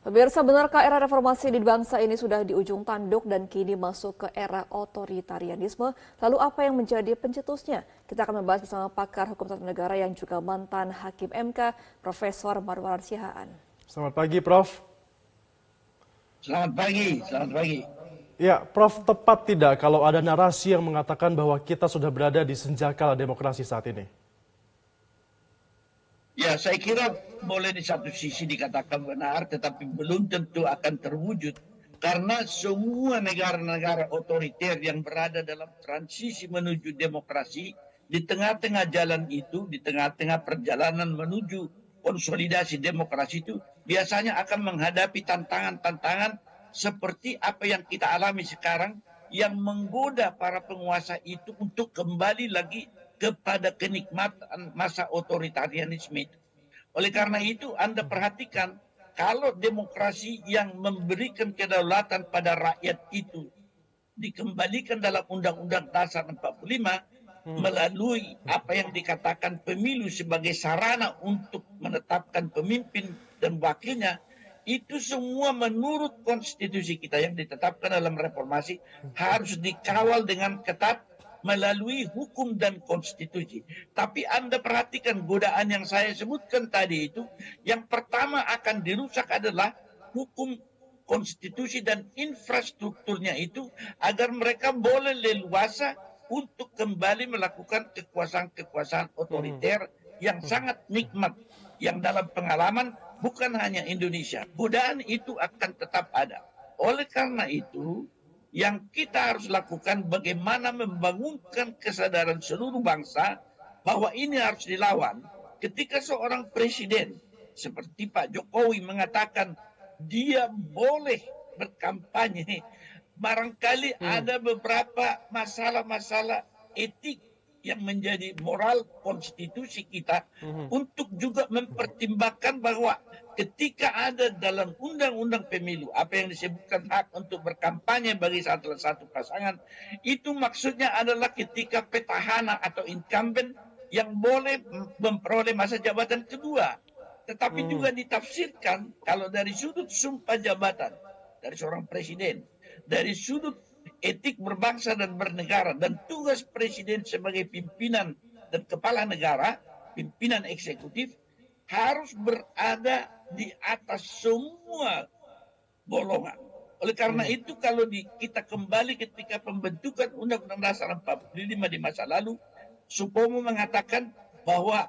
Pemirsa, benarkah era reformasi di bangsa ini sudah di ujung tanduk dan kini masuk ke era otoritarianisme? Lalu apa yang menjadi pencetusnya? Kita akan membahas bersama pakar hukum tata negara yang juga mantan Hakim MK, Profesor Marwan Sihaan. Selamat pagi, Prof. Selamat pagi, selamat pagi. Ya, Prof, tepat tidak kalau ada narasi yang mengatakan bahwa kita sudah berada di senjakala demokrasi saat ini? Ya, saya kira boleh di satu sisi dikatakan benar, tetapi belum tentu akan terwujud. Karena semua negara-negara otoriter yang berada dalam transisi menuju demokrasi, di tengah-tengah jalan itu, di tengah-tengah perjalanan menuju konsolidasi demokrasi itu, biasanya akan menghadapi tantangan-tantangan seperti apa yang kita alami sekarang, yang menggoda para penguasa itu untuk kembali lagi kepada kenikmatan masa otoritarianisme itu. Oleh karena itu, Anda perhatikan, kalau demokrasi yang memberikan kedaulatan pada rakyat itu dikembalikan dalam Undang-Undang Dasar 45 melalui apa yang dikatakan pemilu sebagai sarana untuk menetapkan pemimpin dan wakilnya, itu semua menurut konstitusi kita yang ditetapkan dalam reformasi harus dikawal dengan ketat melalui hukum dan konstitusi. Tapi Anda perhatikan godaan yang saya sebutkan tadi itu, yang pertama akan dirusak adalah hukum, konstitusi dan infrastrukturnya itu, agar mereka boleh leluasa untuk kembali melakukan kekuasaan-kekuasaan otoriter yang sangat nikmat, yang dalam pengalaman bukan hanya Indonesia. Godaan itu akan tetap ada. Oleh karena itu, yang kita harus lakukan bagaimana membangunkan kesadaran seluruh bangsa bahwa ini harus dilawan. Ketika seorang presiden seperti Pak Jokowi mengatakan dia boleh berkampanye, barangkali ada beberapa masalah-masalah etik yang menjadi moral konstitusi kita untuk juga mempertimbangkan bahwa ketika ada dalam undang-undang pemilu apa yang disebutkan hak untuk berkampanye bagi salah satu pasangan, itu maksudnya adalah ketika petahana atau incumbent yang boleh memperoleh masa jabatan kedua. Tetapi juga ditafsirkan kalau dari sudut sumpah jabatan dari seorang presiden, dari sudut etik berbangsa dan bernegara, dan tugas presiden sebagai pimpinan dan kepala negara, pimpinan eksekutif, harus berada di atas semua golongan. Oleh karena itu, kalau kita kembali ketika pembentukan Undang-Undang Dasar 45 di masa lalu, Supomo mengatakan bahwa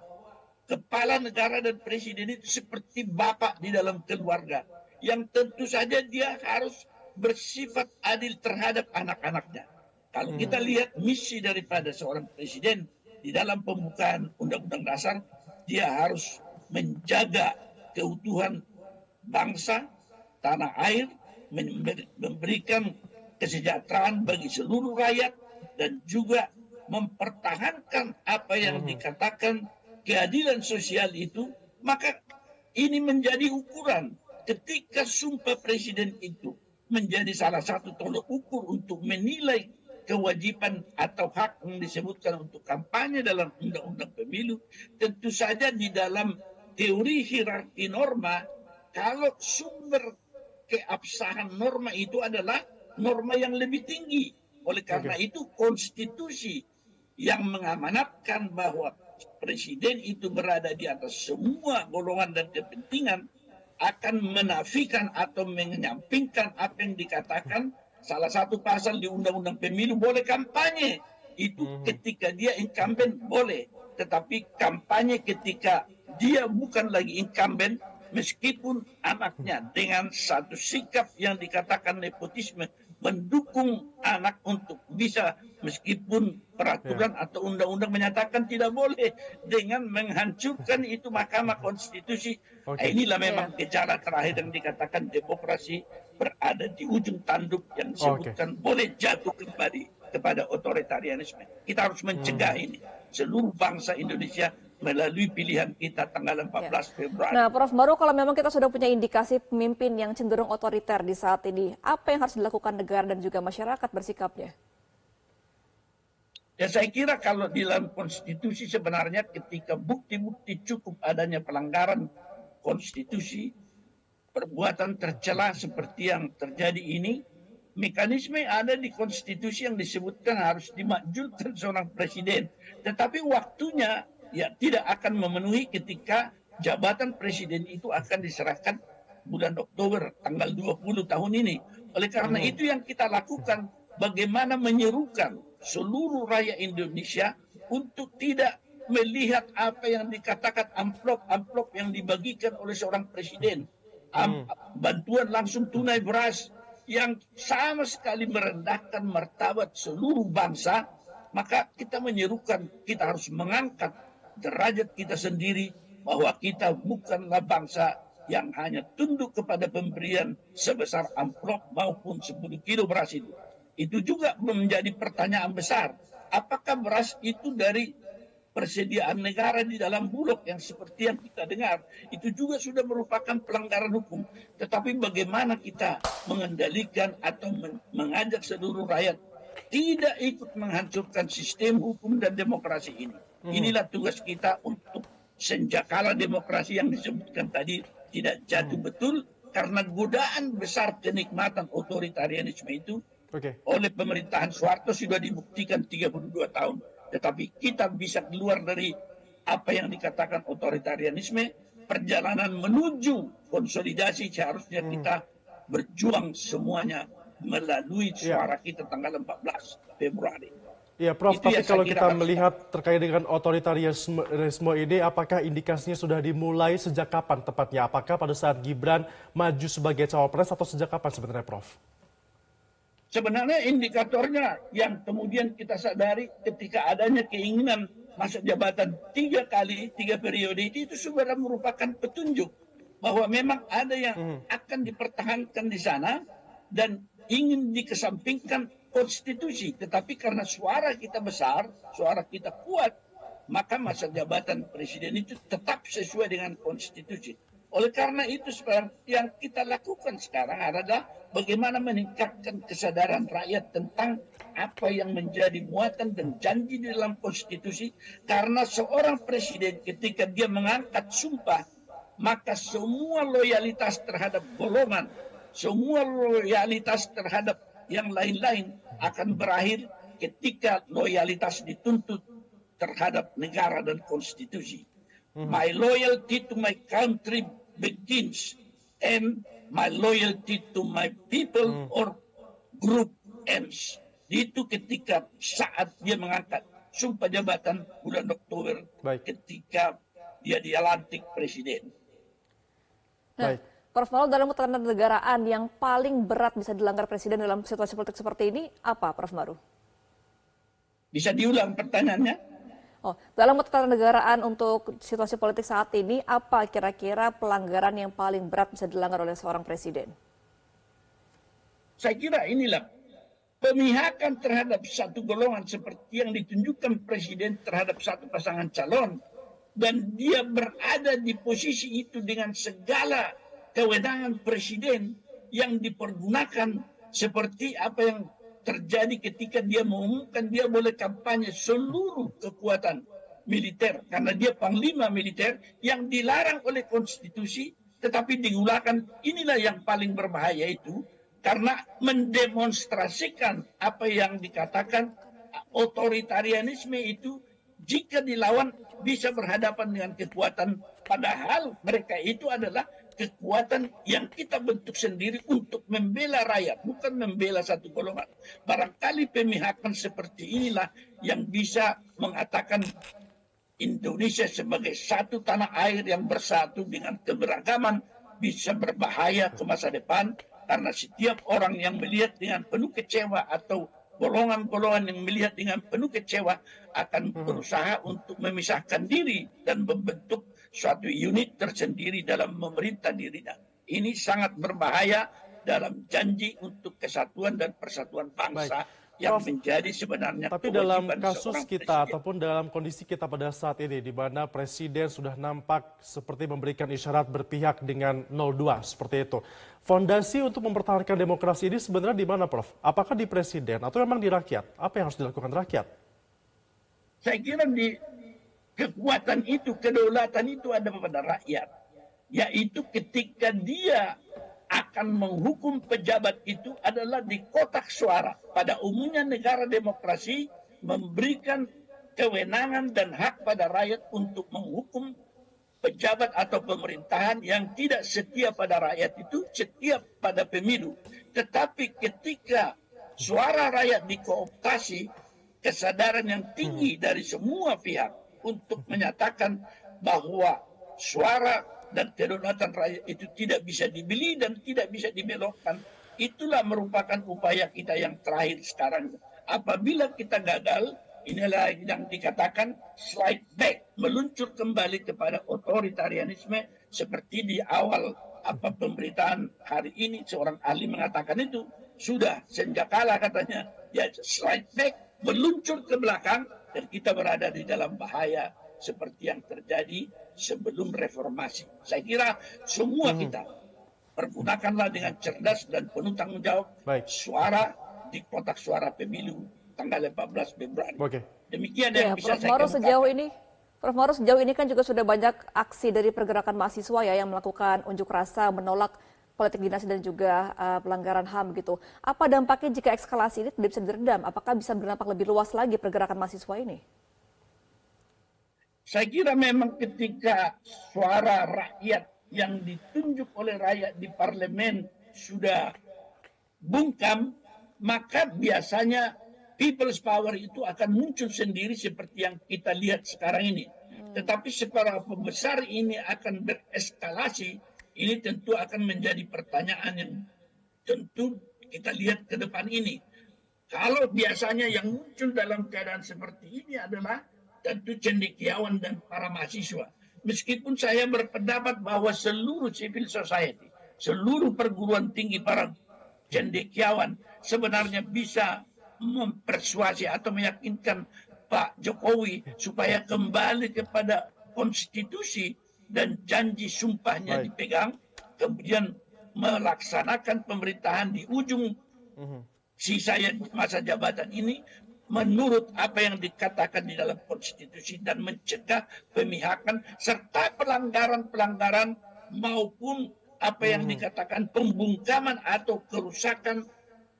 kepala negara dan presiden itu seperti bapak di dalam keluarga, yang tentu saja dia harus bersifat adil terhadap anak-anaknya. Kalau kita lihat misi daripada seorang presiden di dalam pembukaan Undang-Undang Dasar, dia harus menjaga keutuhan bangsa, tanah air, memberikan kesejahteraan bagi seluruh rakyat, dan juga mempertahankan apa yang dikatakan keadilan sosial itu. Maka ini menjadi ukuran. Ketika sumpah presiden itu menjadi salah satu tolok ukur untuk menilai kewajiban atau hak yang disebutkan untuk kampanye dalam undang-undang pemilu, tentu saja di dalam teori hierarki norma, kalau sumber keabsahan norma itu adalah norma yang lebih tinggi. Oleh karena itu, konstitusi yang mengamanatkan bahwa presiden itu berada di atas semua golongan dan kepentingan akan menafikan atau menyampingkan apa yang dikatakan salah satu pasal di Undang-Undang Pemilu, boleh kampanye. Itu ketika dia incumbent boleh, tetapi kampanye ketika dia bukan lagi incumbent, meskipun anaknya dengan satu sikap yang dikatakan nepotisme mendukung anak untuk bisa, meskipun peraturan atau undang-undang menyatakan tidak boleh, dengan menghancurkan itu Mahkamah Konstitusi. Inilah memang gejala terakhir yang dikatakan demokrasi berada di ujung tanduk yang disebutkan boleh jatuh kembali kepada otoritarianisme. Kita harus mencegah ini. Seluruh bangsa Indonesia melalui pilihan kita tanggal 14 Februari. Nah, Prof, baru kalau memang kita sudah punya indikasi pemimpin yang cenderung otoriter di saat ini, apa yang harus dilakukan negara dan juga masyarakat bersikapnya? Ya, saya kira kalau di dalam konstitusi sebenarnya ketika bukti-bukti cukup adanya pelanggaran konstitusi, perbuatan tercela seperti yang terjadi ini, mekanisme yang ada di konstitusi yang disebutkan harus dimakzulkan seorang presiden. Tetapi waktunya ya tidak akan memenuhi ketika jabatan presiden itu akan diserahkan bulan Oktober tanggal 20 tahun ini. Oleh karena itu yang kita lakukan, bagaimana menyerukan seluruh rakyat Indonesia untuk tidak melihat apa yang dikatakan amplop-amplop yang dibagikan oleh seorang presiden. Bantuan langsung tunai beras yang sama sekali merendahkan martabat seluruh bangsa, maka kita menyerukan kita harus mengangkat derajat kita sendiri bahwa kita bukanlah bangsa yang hanya tunduk kepada pemberian sebesar amplop maupun 10 kilo beras itu. Itu juga menjadi pertanyaan besar. Apakah beras itu dari persediaan negara di dalam Bulog yang seperti yang kita dengar, itu juga sudah merupakan pelanggaran hukum. Tetapi bagaimana kita mengendalikan atau mengajak seluruh rakyat tidak ikut menghancurkan sistem hukum dan demokrasi ini. Inilah tugas kita untuk senjakala demokrasi yang disebutkan tadi tidak jatuh betul, karena godaan besar kenikmatan otoritarianisme itu oleh pemerintahan Soeharto sudah dibuktikan 32 tahun. Tetapi kita bisa keluar dari apa yang dikatakan otoritarianisme, perjalanan menuju konsolidasi seharusnya kita berjuang semuanya melalui suara kita tanggal 14 Februari. Ya, Prof, Itu tapi yang kalau saya kira kita harus melihat terkait dengan otoritarianisme ini, apakah indikasinya sudah dimulai sejak kapan tepatnya? Apakah pada saat Gibran maju sebagai cawapres atau sejak kapan sebenarnya, Prof? Sebenarnya indikatornya yang kemudian kita sadari ketika adanya keinginan masa jabatan 3 kali, 3 periode itu sudah merupakan petunjuk bahwa memang ada yang akan dipertahankan di sana dan ingin dikesampingkan konstitusi. Tetapi karena suara kita besar, suara kita kuat, maka masa jabatan presiden itu tetap sesuai dengan konstitusi. Oleh karena itu yang kita lakukan sekarang adalah bagaimana meningkatkan kesadaran rakyat tentang apa yang menjadi muatan dan janji di dalam konstitusi. Karena seorang presiden ketika dia mengangkat sumpah, maka semua loyalitas terhadap golongan, semua loyalitas terhadap yang lain-lain akan berakhir ketika loyalitas dituntut terhadap negara dan konstitusi. My loyalty to my country begins and my loyalty to my people or group ends. Itu ketika saat dia mengangkat sumpah jabatan bulan Oktober ketika dia dilantik presiden. Nah, Prof. Malo, dalam ketatanegaraan yang paling berat bisa dilanggar presiden dalam situasi politik seperti ini apa, Prof. Maru? Bisa diulang pertanyaannya? Dalam ketatanegaraan untuk situasi politik saat ini, apa kira-kira pelanggaran yang paling berat bisa dilanggar oleh seorang presiden? Saya kira inilah pemihakan terhadap satu golongan seperti yang ditunjukkan presiden terhadap satu pasangan calon, dan dia berada di posisi itu dengan segala kewenangan presiden yang dipergunakan seperti apa yang terjadi ketika dia mengumumkan dia boleh kampanye seluruh kekuatan militer karena dia panglima militer yang dilarang oleh konstitusi tetapi digunakan. Inilah yang paling berbahaya itu karena mendemonstrasikan apa yang dikatakan otoritarianisme itu jika dilawan bisa berhadapan dengan kekuatan, padahal mereka itu adalah kekuatan yang kita bentuk sendiri untuk membela rakyat, bukan membela satu golongan. Barangkali pemihakan seperti inilah yang bisa mengatakan Indonesia sebagai satu tanah air yang bersatu dengan keberagaman bisa berbahaya ke masa depan, karena setiap orang yang melihat dengan penuh kecewa atau golongan-golongan yang melihat dengan penuh kecewa akan berusaha untuk memisahkan diri dan membentuk suatu unit tersendiri dalam memerintah dirinya. Ini sangat berbahaya dalam janji untuk kesatuan dan persatuan bangsa yang menjadi sebenarnya tapi dalam kasus kita ataupun dalam kondisi kita pada saat ini di mana presiden sudah nampak seperti memberikan isyarat berpihak dengan 02 seperti itu. Fondasi untuk mempertahankan demokrasi ini sebenarnya di mana, Prof? Apakah di presiden atau memang di rakyat? Apa yang harus dilakukan rakyat? Saya kira di kekuatan itu, kedaulatan itu ada pada rakyat. yaitu ketika dia akan menghukum pejabat itu adalah di kotak suara. Pada umumnya negara demokrasi memberikan kewenangan dan hak pada rakyat untuk menghukum pejabat atau pemerintahan yang tidak setia pada rakyat itu setia pada pemilu. Tetapi ketika suara rakyat dikooptasi, kesadaran yang tinggi dari semua pihak untuk menyatakan bahwa suara dan kedaulatan rakyat itu tidak bisa dibeli dan tidak bisa dibelokkan. Itulah merupakan upaya kita yang terakhir sekarang. Apabila kita gagal, inilah yang dikatakan slide back, meluncur kembali kepada otoritarianisme seperti di awal pemberitaan hari ini seorang ahli mengatakan itu sudah sejak kala katanya ya slide back, meluncur ke belakang dan kita berada di dalam bahaya seperti yang terjadi sebelum reformasi. Saya kira semua kita pergunakanlah dengan cerdas dan penuh tanggung jawab suara di kotak suara pemilu tanggal 14 Februari. Demikian yang bisa saya kemukakan. Prof. Maru, sejauh ini kan juga sudah banyak aksi dari pergerakan mahasiswa ya yang melakukan unjuk rasa menolak politik dinasti dan juga pelanggaran HAM gitu. Apa dampaknya jika eskalasi ini tidak bisa diredam? Apakah bisa berdampak lebih luas lagi pergerakan mahasiswa ini? Saya kira memang ketika suara rakyat yang ditunjuk oleh rakyat di parlemen sudah bungkam, maka biasanya people's power itu akan muncul sendiri seperti yang kita lihat sekarang ini. Tetapi seberapa besar ini akan bereskalasi, ini tentu akan menjadi pertanyaan yang tentu kita lihat ke depan ini. Kalau biasanya yang muncul dalam keadaan seperti ini adalah tentu cendekiawan dan para mahasiswa. Meskipun saya berpendapat bahwa seluruh civil society, seluruh perguruan tinggi para cendekiawan sebenarnya bisa mempersuasi atau meyakinkan Pak Jokowi supaya kembali kepada konstitusi dan janji sumpahnya dipegang, kemudian melaksanakan pemerintahan di ujung sisa masa jabatan ini menurut apa yang dikatakan di dalam konstitusi dan mencegah pemihakan serta pelanggaran-pelanggaran maupun apa yang dikatakan pembungkaman atau kerusakan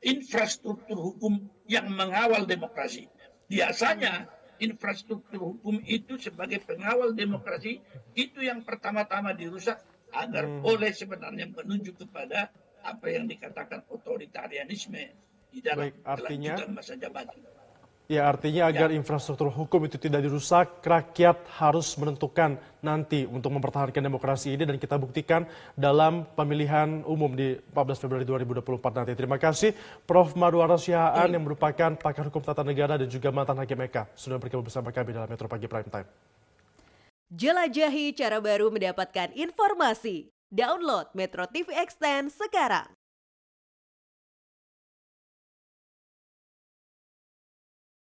infrastruktur hukum yang mengawal demokrasi. Biasanya infrastruktur hukum itu sebagai pengawal demokrasi itu yang pertama-tama dirusak agar boleh sebenarnya menuju kepada apa yang dikatakan otoritarianisme di dalam kelanjutan masa jabatan. Ya, artinya agar infrastruktur hukum itu tidak dirusak, rakyat harus menentukan nanti untuk mempertahankan demokrasi ini dan kita buktikan dalam pemilihan umum di 14 Februari 2024 nanti. Terima kasih Prof. Madwarno Sihaan yang merupakan pakar hukum tata negara dan juga mantan hakim MK sudah bergabung bersama kami dalam Metro Pagi Prime Time. Jelajahi cara baru mendapatkan informasi. Download Metro TV Extend sekarang.